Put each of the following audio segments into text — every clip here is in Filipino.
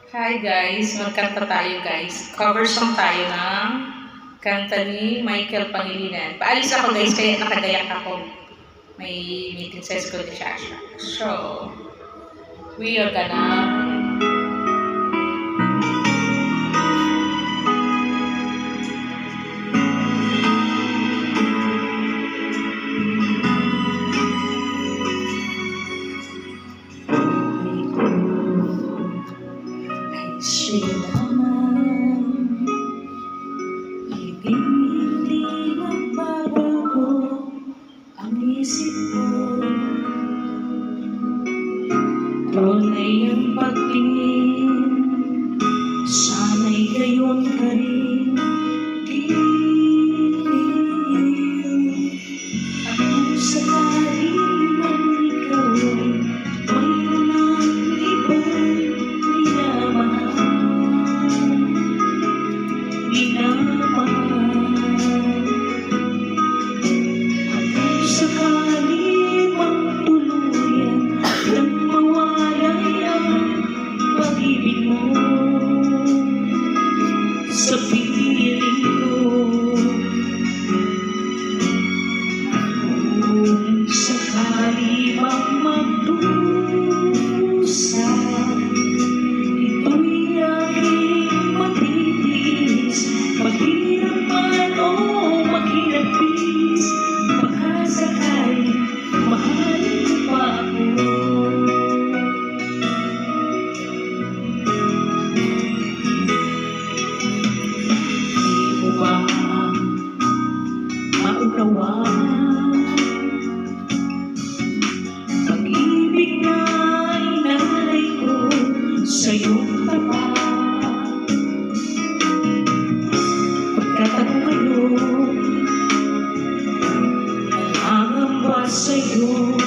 Hi guys, magkanta tayo guys. Cover song tayo ng kanta ni Michael Pangilinan. Paalis ako guys, kaya nakagayak ako. May meeting sa school ni Shasha. So, we are gonna... Sila naman, hindi magbabago ang isip ko. Tunay ang pagtingin, sana'y gayon ka rin. At kung sakali man ikaw ay mayroon ng ibang sa piling ko. Kung sakali mang magdusa, ito'y aking matitiis. Maghirap man o maghirapis, baka sakali mahal pa ako. Pag-ibig na inalay ko sa'yong tapat. Pagkat ako ngayon nangangamba sa'yong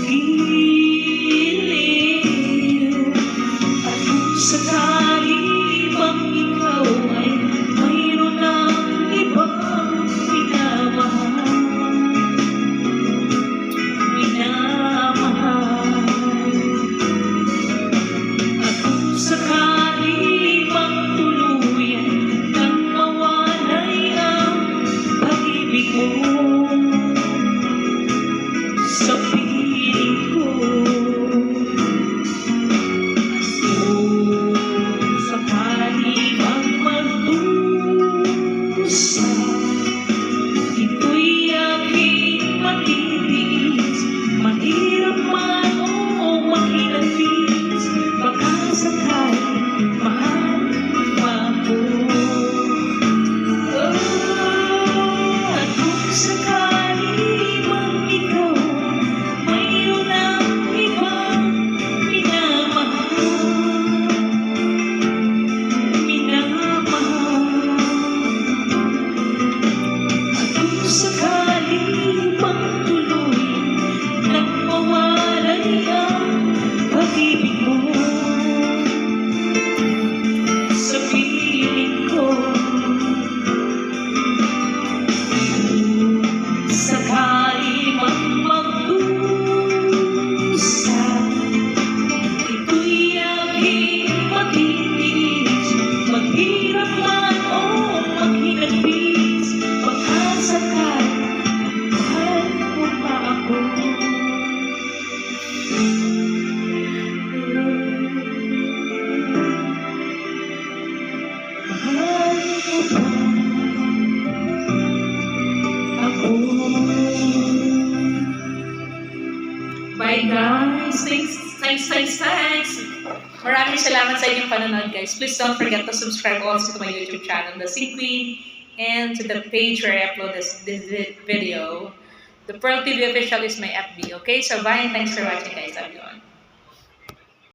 giliw. At kung sakali bang ikaw ay mayroon ng ibang minamahal, at kung sakali bang tuluyan nang mawalay ang pag-ibig mo sa piling ko. Kung sakali bang magdusa, ito'y aking matitiis. Mahirap man o mahirapis, baka sakali mahal pa ako. At kung sakali mang ikaw mayroon ng ibang minamahal, at kung sakali mang tuloy nang mawalay ang pag-ibig mo sa piling ko. Kung sakali mang magdusa, ito'y aking matitiis. Maghirap man o maghinagpis, baka sakali mahal mo pa ako. Mahal mo pa ako. Bye guys. Thanks. Maraming salamat sa inyong panonood guys. Please don't forget to subscribe also to my YouTube channel, The Sing Queen, and to the page where I upload this video. The Pearl TV Official is my FB. Okay, so bye and thanks for watching guys. Love you all.